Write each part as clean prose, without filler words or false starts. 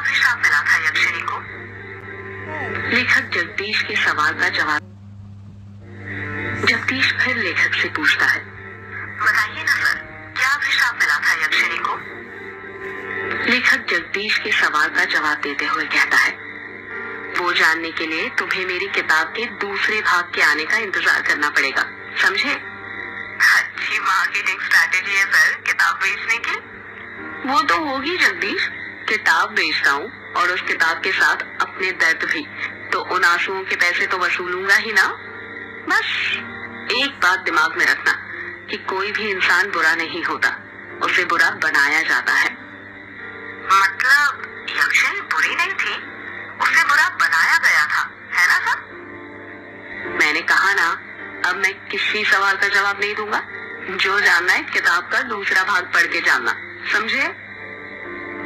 अभिशाप मिला था यक्षिणी को? लेखक जगदीश के सवाल का जवाब जगदीश फिर लेखक से पूछता है, बताइए ना सर, क्या अभिशाप मिला था यक्षिणी को? लेखक जगदीश के सवाल का जवाब देते हुए कहता है, वो जानने के लिए तुम्हें मेरी किताब के दूसरे भाग के आने का इंतजार करना पड़ेगा, समझे? अच्छी मार्केटिंग स्ट्रैटेजी है सर, किताब बेचने की। वो तो होगी जगदीश, किताब बेचता हूँ और उस किताब के साथ अपने दर्द भी, तो उन आंसुओं के पैसे तो वसूलूंगा ही ना। बस एक बात दिमाग में रखना कि कोई भी इंसान बुरा नहीं होता, उसे बुरा बनाया जाता है। मतलब यक्षिणी बुरी नहीं थी, उसे बुरा बनाया गया था, है ना सर? मैंने कहा ना, अब मैं किसी सवाल का जवाब नहीं दूंगा। जो जानना है किताब का दूसरा भाग पढ़ के जानना, समझे?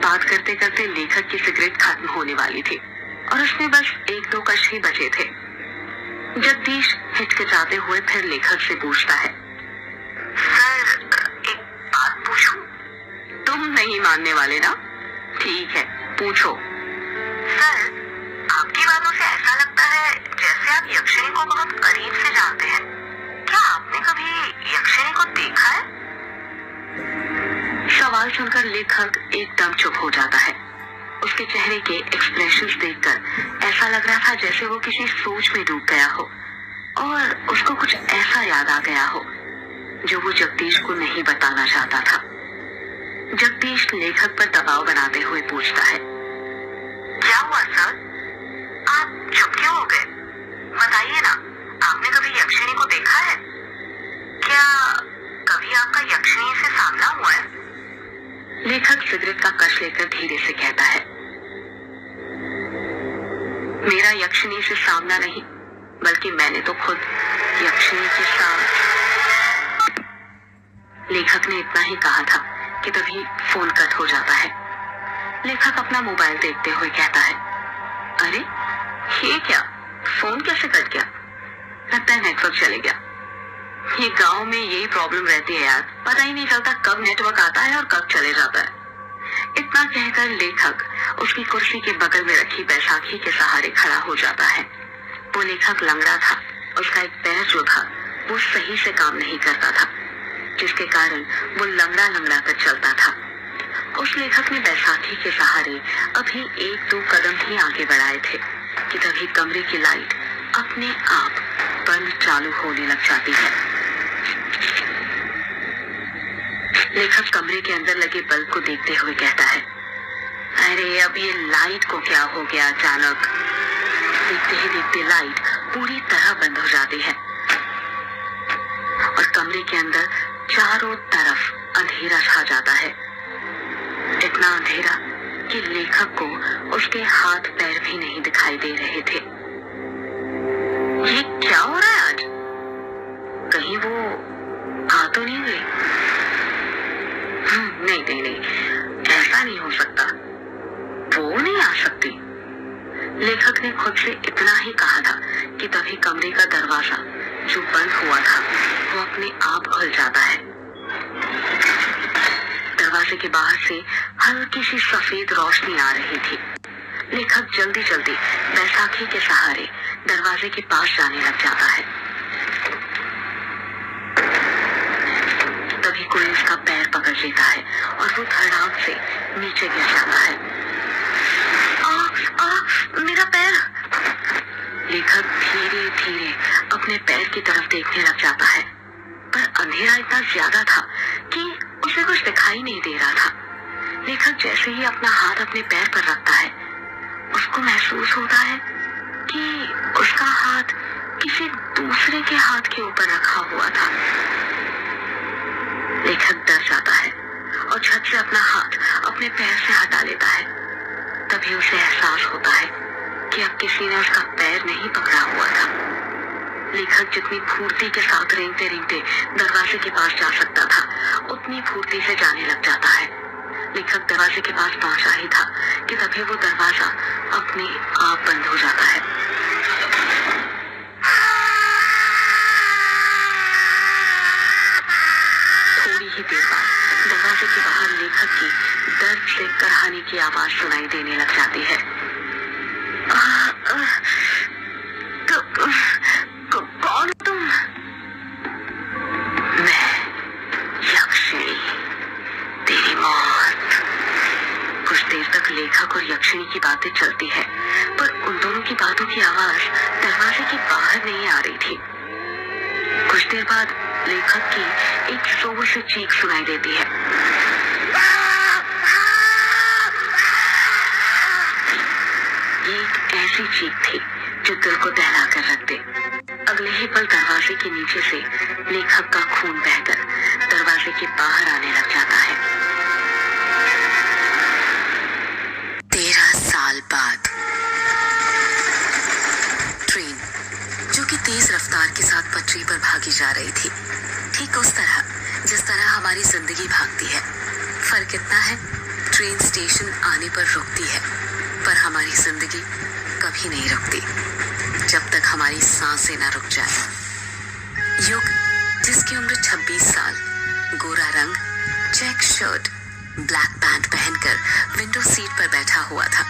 बात करते करते लेखक की सिगरेट खत्म होने वाली थी और उसमें बस 1-2 कश ही बचे थे। जगदीश हिचकिचाते हुए फिर लेखक से पूछता है, सर एक बात पूछूं? तुम नहीं मानने वाले ना? ठीक है, पूछो। सर, आपकी बातों से ऐसा लगता है जैसे आप यक्षिणी को बहुत करीब से जानते हैं। क्या आपने कभी यक्षिणी को देखा है? सवाल सुनकर लेखक एकदम चुप हो जाता है। उसके चेहरे के एक्सप्रेशंस देखकर ऐसा लग रहा था जैसे वो किसी सोच में डूब गया हो और उसको कुछ ऐसा याद आ गया हो जो वो जगदीश को नहीं बताना चाहता था। जगदीश लेखक पर दबाव बनाते हुए पूछता है, क्या हुआ सर? आप चुप क्यों हो गए? बताइए ना, आपने कभी यक्षिणी को देखा है? क्या कभी आपका यक्षिणी से सामना हुआ है? लेखक सिगरेट का कश लेकर धीरे से कहता है, मेरा यक्षिणी से सामना नहीं, बल्कि मैंने तो खुद यक्षिणी के साथ। लेखक ने इतना ही कहा था कि तभी फोन कट हो जाता है। लेखक अपना मोबाइल देखते हुए कहता है, अरे ये क्या, फोन कैसे कट गया? लगता है नेटवर्क चले गया। ये गांव में यही प्रॉब्लम रहती है यार, पता ही नहीं चलता कब नेटवर्क आता है और कब चले जाता है। इतना कहकर लेखक उसकी कुर्सी के बगल में रखी बैसाखी के सहारे खड़ा हो जाता है। वो लेखक लंगड़ा था, उसका एक पैर जो था वो सही से काम नहीं करता था, जिसके कारण वो लंगड़ा लंगड़ा कर चलता था। उस लेखक ने बैसाखी के सहारे अभी 1-2 कदम ही आगे बढ़ाए थे कि तभी कमरे की लाइट अपने आप बंद चालू होने लग जाती है। लेखक कमरे के अंदर लगे बल्ब को देखते हुए कहता है, अरे अब ये लाइट को क्या हो गया अचानक? देखते ही देखते लाइट पूरी तरह बंद हो जाती है और कमरे के अंदर चारों तरफ अंधेरा छा जाता है। इतना अंधेरा कि लेखक को उसके हाथ पैर भी नहीं दिखाई दे रहे थे। ये क्या हो रहा है आज? कहीं वो आ तो नहीं गई? नहीं नहीं नहीं, ऐसा नहीं हो सकता, वो नहीं आ सकती। लेखक ने खुद से इतना ही कहा था कि तभी कमरे का दरवाजा जो बंद हुआ था वो अपने आप खुल जाता है। दरवाजे के बाहर से हल्की सी सफेद रोशनी आ रही थी। लेखक जल्दी जल्दी बैसाखी के सहारे दरवाजे के पास जाने लग जाता है। तभी कोई उसका पैर पकड़ लेता है और वो धड़ाम से नीचे गिर जाता है। मेरा पैर! लेखक धीरे धीरे अपने पैर की तरफ देखने लग जाता है, पर अंधेरा इतना ज्यादा था कि उसे कुछ दिखाई नहीं दे रहा था। लेखक जैसे ही अपना हाथ अपने पैर पर रखता है, उसको महसूस होता है कि उसका हाथ किसी दूसरे के हाथ के ऊपर रखा हुआ था। लेखक डर जाता है और झट से अपना हाथ अपने पैर से हटा लेता है। तभी उसे एहसास होता है कि अब किसी ने उसका पैर नहीं पकड़ा हुआ था। लेखक जितनी फुर्ती के साथ रेंगते रेंगते दरवाजे के पास जा सकता था, उतनी फुर्ती से जाने लग जाता है। लेखक दरवाजे के पास पहुंचा ही था कि तभी वो दरवाजा अपने आप बंद हो जाता है। थोड़ी ही देर बाद दरवाजे के बाहर लेखक की दर्द से कहानी की आवाज सुनाई देने लग जाती है। कौन तुम? मैं यक्षिणी, तेरी मौत। कुछ देर तक लेखक और यक्षिणी की बातें चलती है, पर उन दोनों की बातों की आवाज दरवाजे के बाहर नहीं आ रही थी। कुछ देर बाद लेखक की एक जोर से चीख सुनाई देती है। ये एक ऐसी चीख थी जो दिल को दहला कर रख दे। अगले ही पल दरवाजे के नीचे से लेखक का खून बहकर दरवाजे के बाहर आने लग जाता है। 13 साल बाद ट्रेन जो कि तेज रफ्तार के साथ पटरी पर भागी जा रही थी, ठीक उस तरह जिस तरह हमारी जिंदगी भागती है। फर्क इतना है, ट्रेन स्टेशन आने पर रुकती है, पर हमारी जिंदगी कभी नहीं रुकती जब तक हमारी सांसें न रुक जाए। युग, जिसकी उम्र 26 साल, गोरा रंग, चेक शर्ट, ब्लैक पैंट पहनकर विंडो सीट पर बैठा हुआ था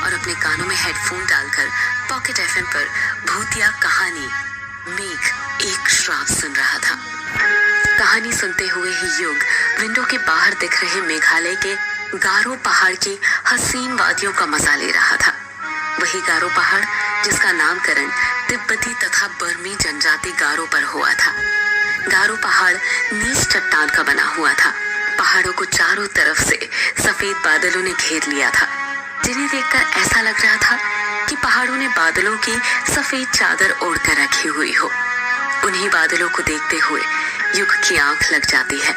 और अपने कानों में हेडफोन डालकर पॉकेट एफएम पर भूतिया कहानी मेघ एक श्राप सुन रहा था। कहानी सुनते हुए ही युग विंडो के बाहर दिख रहे मेघालय के गारो पहाड़ की हसीन वादियों का मजा ले रहा था। वही गारो पहाड़ जिसका नामकरण तिब्बती तथा बर्मी जनजाति गारो पर हुआ था। गारो पहाड़ नीच चट्टान का बना हुआ था। पहाड़ों को चारों तरफ से सफेद बादलों ने घेर लिया था, जिन्हें देखकर ऐसा लग रहा था कि पहाड़ों ने बादलों की सफेद चादर ओढ़ कर रखी हुई हो। उन्हीं बादलों को देखते हुए युग की आंख लग जाती है।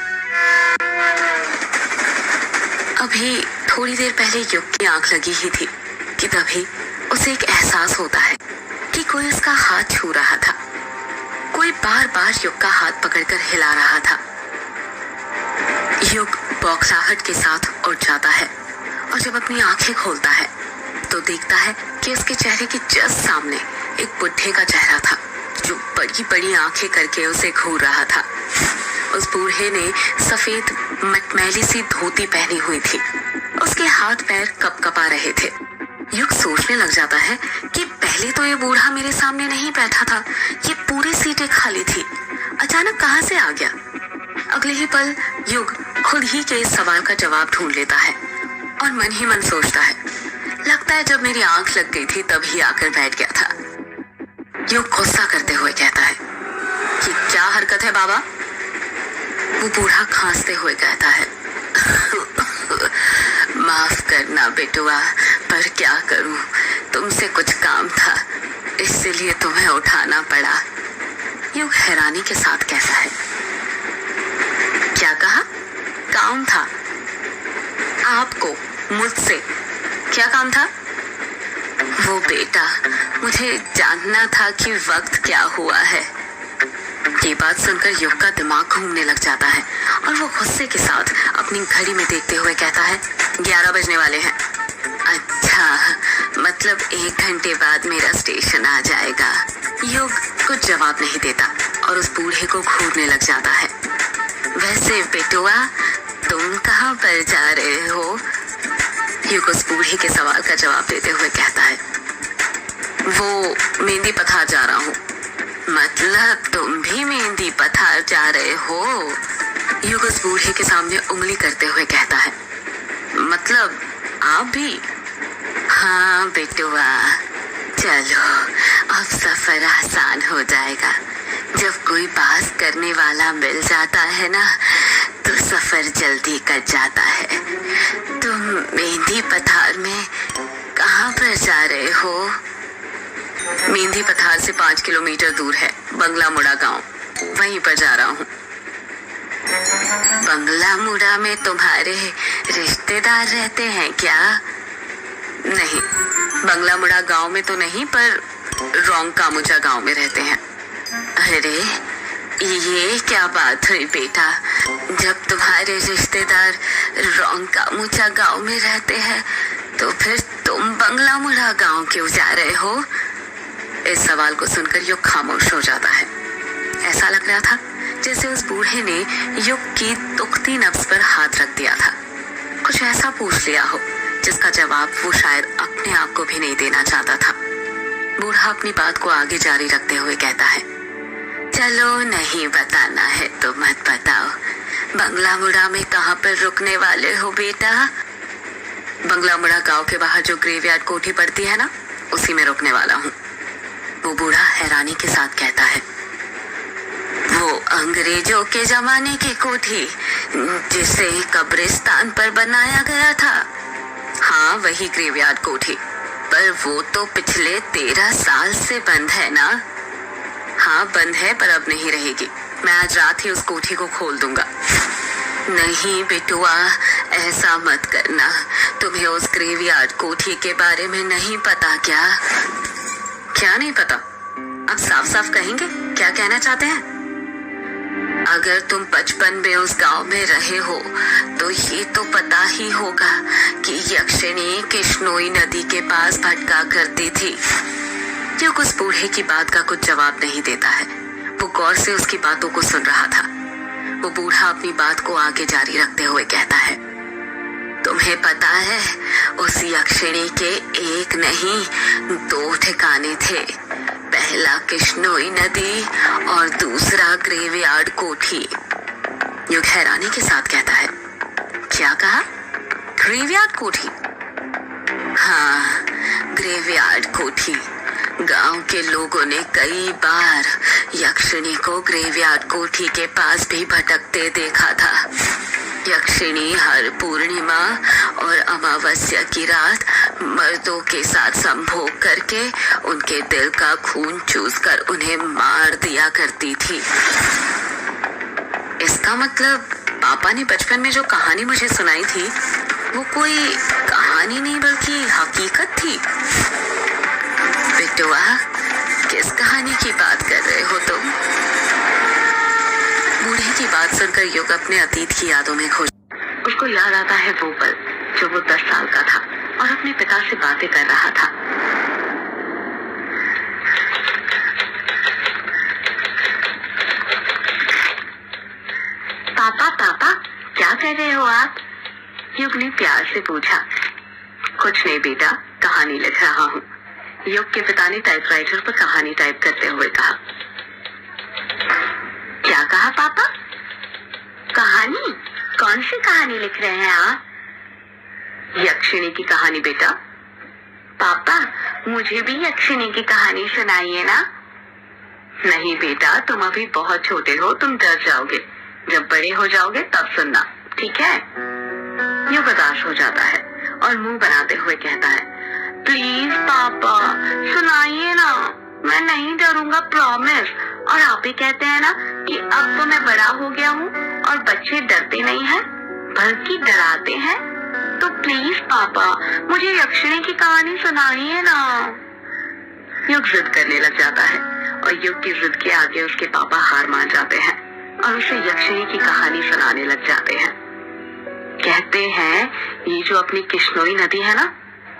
अभी थोड़ी देर पहले युग की आंख लगी ही थी कि तभी उसे एक एहसास होता है कि कोई उसका हाथ छू रहा था। कोई बार बार युग का हाथ पकड़कर हिला रहा था। युग बौखलाहट के साथ उठ जाता है और जब अपनी आंखें खोलता है तो देखता है कि उसके चेहरे के जस्ट सामने एक बुढ़े का चेहरा था जो बड़ी बड़ी आंखें करके उसे घूर रहा था। उस बूढ़े ने सफेद मटमैली सी धोती पहनी हुई थी। उसके हाथ पैर कपकपा रहे थे। युग सोचने लग जाता है कि पहले तो ये बूढ़ा मेरे सामने नहीं बैठा था, ये पूरी सीटें खाली थी, अचानक कहां से आ गया। अगले ही पल युग खुद ही के इस सवाल का जवाब ढूंढ लेता है और मन ही मन सोचता है, लगता है जब मेरी आंख लग गई थी तभी आकर बैठ गया था। युग गुस्सा करते हुए कहता है कि क्या हरकत है बाबा। वो बूढ़ा खांसते हुए कहता है, माफ करना बेटुआ, पर क्या करूं, तुमसे कुछ काम था इसलिए तुम्हें उठाना पड़ा। युग हैरानी के साथ कहता है, क्या कहा? काम था? आपको मुझसे क्या काम था? वो बेटा, मुझे जानना था कि वक्त क्या हुआ है। ये बात सुनकर युग का दिमाग घूमने लग जाता है और वो गुस्से के साथ अपनी घड़ी में देखते हुए कहता है, 11 बजने वाले हैं। अच्छा, मतलब 1 घंटे बाद मेरा स्टेशन आ जाएगा। युग कुछ जवाब नहीं देता और उस बूढ़े को घूरने लग जाता है। वैसे बेटुआ, तुम कहाँ पर जा रहे हो? युग उस बूढ़े के सवाल का जवाब देते हुए कहता है, वो मेहंदी पथार जा रहा हूँ। मतलब तुम भी मेहंदी पथार जा रहे हो? युग उस बूढ़े के सामने उंगली करते हुए कहता है, मतलब आप भी? हाँ बेटुआ, चलो अब सफर आसान हो जाएगा। जब कोई बात करने वाला मिल जाता है ना तो सफर जल्दी कट जाता है। तुम मेहंदी पथार में कहाँ पर जा रहे हो? मेहंदी पथार से 5 किलोमीटर दूर है बंगला मुड़ा गांव, वहीं पर जा रहा हूँ। बंगला मुड़ा में तुम्हारे रिश्तेदार रहते हैं क्या? नहीं, बंगला मुड़ा गांव में तो नहीं, पर रोंग कामुचा गांव में रहते हैं। अरे ये क्या बात हुई बेटा, जब तुम्हारे रिश्तेदार रोंग कामुचा गांव में रहते हैं तो फिर तुम बंगला मुड़ा गांव क्यों जा रहे हो? इस सवाल को सुनकर युग खामोश हो जाता है। ऐसा लग रहा था जैसे उस बूढ़े ने युग की दुखती नब्ज पर हाथ रख दिया था। कुछ ऐसा पूछ लिया हो जिसका जवाब वो शायद अपने आप को भी नहीं देना चाहता था। बूढ़ा अपनी बात को आगे जारी रखते हुए कहता है, चलो नहीं बताना है तो मत बताओ। बंगला मुड़ा में कहाँ पर रुकने वाले हो बेटा? बंगला मुड़ा गांव के बाहर जो ग्रेवयार्ड कोठी पड़ती है ना, उसी में रुकने वाला हूँ। वो बूढ़ा हैरानी के साथ कहता है, वो अंग्रेजों के जमाने की कोठी जिसे कब्रिस्तान पर बनाया गया था? हाँ, वही ग्रेवयार्ड कोठी। पर वो तो पिछले 13 साल से बंद है ना? हाँ बंद है, पर अब नहीं रहेगी। मैं आज रात ही उस कोठी को खोल दूंगा। नहीं बेटुआ, ऐसा मत करना। तुम्हें उस ग्रेवयार्ड कोठी के बारे में नहीं पता क्या? क्या नहीं पता? अब साफ साफ कहेंगे, क्या कहना चाहते हैं? अगर तुम बचपन में उस गांव में रहे हो तो ये तो पता ही होगा कि यक्षिणी कृष्णोई नदी के पास भटका करती थी। युग उस बूढ़े की बात का कुछ जवाब नहीं देता है। वो गौर से उसकी बातों को सुन रहा था। वो बूढ़ा अपनी बात को आगे जारी रखते हुए कहता है, तुम्हें पता है उस यक्षिणी के एक नहीं 2 ठिकाने थे। पहला कृष्णोई नदी और दूसरा ग्रेवयार्ड कोठी। युग हैरानी के साथ कहता है, क्या कहा? ग्रेवयार्ड कोठी? हाँ, ग्रेवयार्ड कोठी। गांव के लोगों ने कई बार यक्षिणी को ग्रेवयार्ड कोठी के पास भी भटकते देखा था। यक्षिणी हर पूर्णिमा और अमावस्या की रात मर्दों के साथ संभोग करके उनके दिल का खून चूसकर उन्हें मार दिया करती थी। इसका मतलब पापा ने बचपन में जो कहानी मुझे सुनाई थी वो कोई कहानी नहीं बल्कि हकीकत थी। बेटुआ, किस कहानी की बात कर रहे हो तुम? बूढ़े की बात सुनकर युग अपने अतीत की यादों में खो। उसको याद आता है वो पल जब वो 10 साल का था और अपने पिता से बातें कर रहा था। पापा पापा, क्या कर रहे हो आप? युग ने प्यार से पूछा। कुछ नहीं बेटा, कहानी लिख रहा हूँ। युग के पिता ने टाइपराइटर पर कहानी टाइप करते हुए कहा। क्या कहा पापा? कहानी? कौन सी कहानी लिख रहे हैं आप? यक्षिणी की कहानी बेटा। पापा, मुझे भी यक्षिणी की कहानी सुनाइए ना। नहीं बेटा, तुम अभी बहुत छोटे हो, तुम डर जाओगे। जब बड़े हो जाओगे तब सुनना, ठीक है? युग उदास हो जाता है और मुंह बनाते हुए कहता है, प्लीज पापा सुनाइए ना, मैं नहीं डरूंगा, प्रॉमिस। और आप ही कहते हैं ना कि अब तो मैं बड़ा हो गया हूँ और बच्चे डरते नहीं हैं बल्कि डराते हैं। तो प्लीज पापा मुझे यक्षिणी की कहानी सुनाइए ना। युग जिद करने लग जाता है और युग की जिद के आगे उसके पापा हार मान जाते हैं और उसे यक्षिणी की कहानी सुनाने लग जाते हैं। कहते हैं ये जो अपनी कृष्णोई नदी है ना,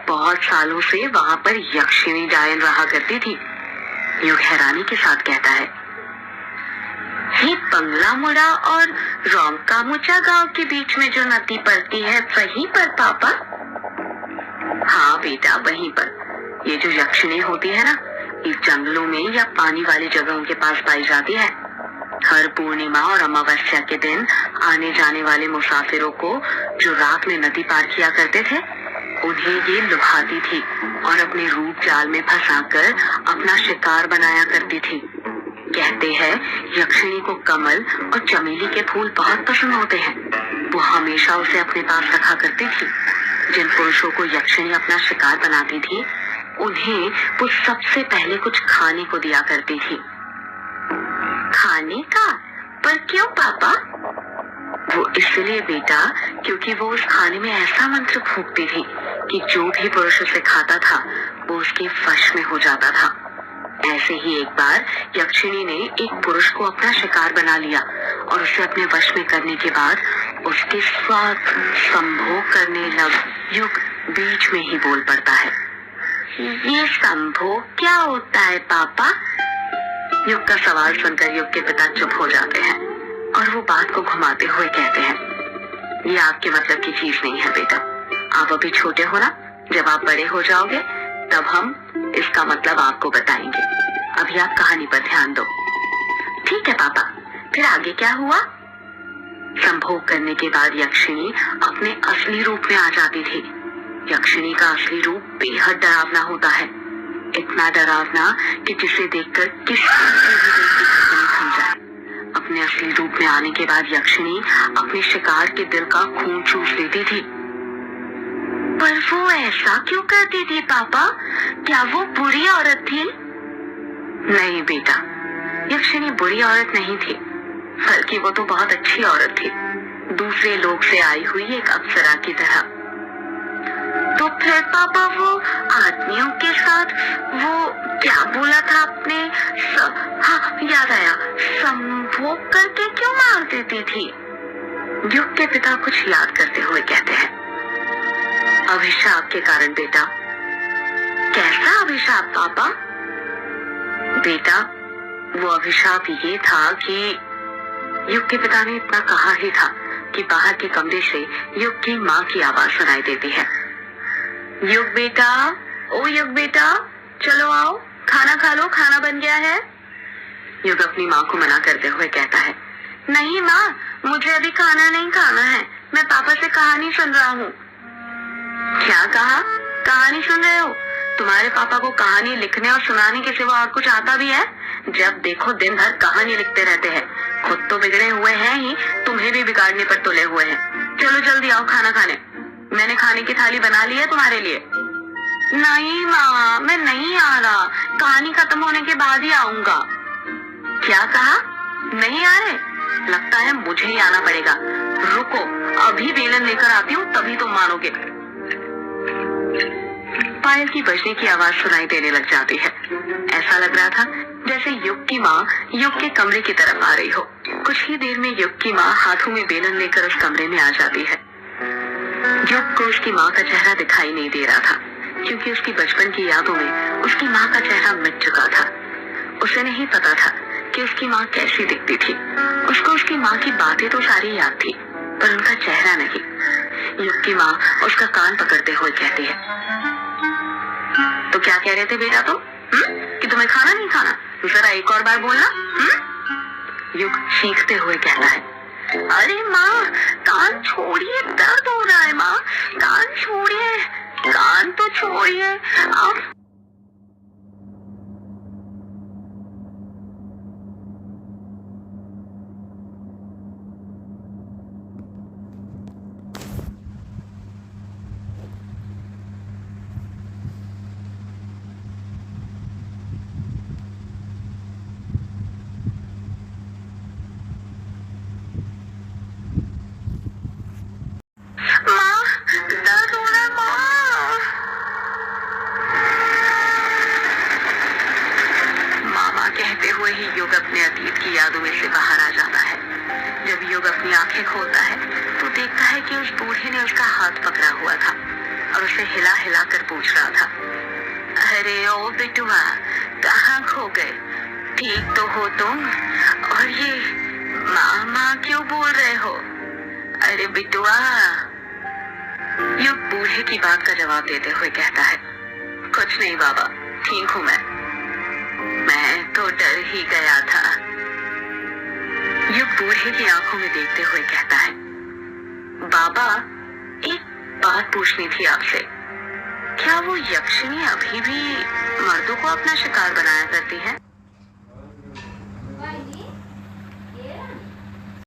बहुत सालों से वहां पर यक्षिणी डायन रहा करती थी। युग हैरानी के साथ कहता है, ये बंगला मुड़ा और रोंकामुचा गांव के बीच में जो नदी पड़ती है वहीं पर पापा? हाँ बेटा, वहीं पर। ये जो यक्षिणी होती है ना, ये जंगलों में या पानी वाली जगहों के पास पाई जाती है। हर पूर्णिमा और अमावस्या के दिन आने जाने वाले मुसाफिरों को जो रात में नदी पार किया करते थे, उन्हें ये लुभाती थी और अपने रूप जाल में फंसाकर अपना शिकार बनाया करती थी। कहते हैं यक्षिणी को कमल और चमेली के फूल बहुत पसंद होते हैं। वो हमेशा उसे अपने पास रखा करती थी। जिन पुरुषों को यक्षिणी अपना शिकार बनाती थी, उन्हें वो सबसे पहले कुछ खाने को दिया करती थी। खाने का? पर क्यों पापा? वो इसलिए बेटा क्योंकि वो उस खाने में ऐसा मंत्र फूंकती थी कि जो भी पुरुष उसे खाता था वो उसके वश में हो जाता था। ऐसे ही एक बार यक्षिणी ने एक पुरुष को अपना शिकार बना लिया और उसे अपने वश में करने के बाद उसके साथ संभोग करने लग। युग बीच में ही बोल पड़ता है, ये संभोग क्या होता है पापा? युग का सवाल सुनकर युग के पिता चुप हो जाते हैं। और वो बात को घुमाते हुए कहते हैं, ये आपके मतलब की चीज नहीं है बेटा, आप अभी छोटे हो ना, जब आप बड़े हो जाओगे तब हम इसका मतलब आपको बताएंगे, अभी आप कहानी पर ध्यान दो। ठीक है पापा, फिर आगे क्या हुआ? संभोग करने के बाद यक्षिणी अपने असली रूप में आ जाती थी। यक्षिणी का असली रूप बेहद डरावना होता है, इतना डरावना कि जिसे देखकर किसी भी दिल की धड़कनें थम जाए। अपने असली रूप में आने के बाद यक्षिणी अपने शिकार के दिल का खून चूस लेती थी। पर वो ऐसा क्यों करती थी पापा? क्या वो बुरी औरत थी? नहीं बेटा, यक्षिणी बुरी औरत नहीं थी, बल्कि वो तो बहुत अच्छी औरत थी, दूसरे लोक से आई हुई एक अप्सरा की तरह। तो फिर पापा वो आदमियों के साथ वो क्या बोला था आपने? हाँ याद आया, संभोग करके क्यों मार देती थी? युग के पिता कुछ याद करते हुए कहते हैं, अभिशाप के कारण बेटा। कैसा अभिशाप पापा? बेटा, वो अभिशाप ये था कि युग के पिता ने इतना कहा ही था कि बाहर के कमरे से युग की माँ की आवाज सुनाई देती है, युग बेटा, ओ युग बेटा, चलो आओ, खाना खा लो, खाना बन गया है। युग अपनी माँ को मना करते हुए कहता है, नहीं माँ, मुझे अभी खाना नहीं खाना है, मैं पापा से कहानी सुन रहा हूँ। क्या कहा? कहानी सुन रहे हो? तुम्हारे पापा को कहानी लिखने और सुनाने के सिवा और कुछ आता भी है? जब देखो दिन भर कहानी लिखते रहते हैं, खुद तो बिगड़े हुए हैं ही, तुम्हें भी बिगाड़ने पर तुले हुए हैं। चलो जल्दी आओ खाना खाने, मैंने खाने की थाली बना ली है तुम्हारे लिए। नहीं माँ, मैं नहीं आ रहा, कहानी खत्म होने के बाद ही आऊंगा। क्या कहा? नहीं आ रहे? लगता है मुझे ही आना पड़ेगा, रुको अभी बेलन लेकर आती हूँ, तभी तुम मानोगे। पायल की बजने की आवाज सुनाई देने लग जाती है। ऐसा लग रहा था जैसे युग की माँ युग के कमरे की तरफ आ रही हो। कुछ ही देर में युग की माँ हाथों में बेलन लेकर उस कमरे में आ जाती है। युग को उसकी माँ का चेहरा दिखाई नहीं दे रहा था, क्योंकि उसकी बचपन की यादों में उसकी माँ का चेहरा मिट चुका था। उसे नहीं पता था कि उसकी माँ कैसी दिखती थी। उसको उसकी माँ की बातें तो सारी याद थी, पर उनका चेहरा नहीं। युग की माँ उसका कान पकड़ते हुए कहती है, तो क्या कह रहे थे बेटा तुम? कि तुम्हें खाना नहीं खाना? जरा एक और बार बोलना। युग चीखते हुए कहता है, अरे माँ, कान छोड़िए, दर्द हो रहा है माँ, कान छोड़िए, कान तो छोड़िए आप। युग अपने अतीत की यादों में से बाहर आ जाता है। जब युग अपनी आंखें खोलता है तो देखता है कि उस बूढ़े ने उसका हाथ पकड़ा हुआ था और उसे हिला हिला कर पूछ रहा था, अरे ओ बिटुआ, कहाँ खो गए? ठीक तो हो तुम? और ये माँ माँ क्यों बोल रहे हो? अरे बिटुआ। युग बूढ़े की बात का जवाब देते हुए कहता है, कुछ नहीं बाबा, ठीक हूँ मैं तो डर ही गया था। युग बूढ़े की आंखों में देखते हुए कहता है, बाबा एक बात पूछनी थी आपसे, क्या वो यक्षिणी अभी भी मर्दों को अपना शिकार बनाया करती है?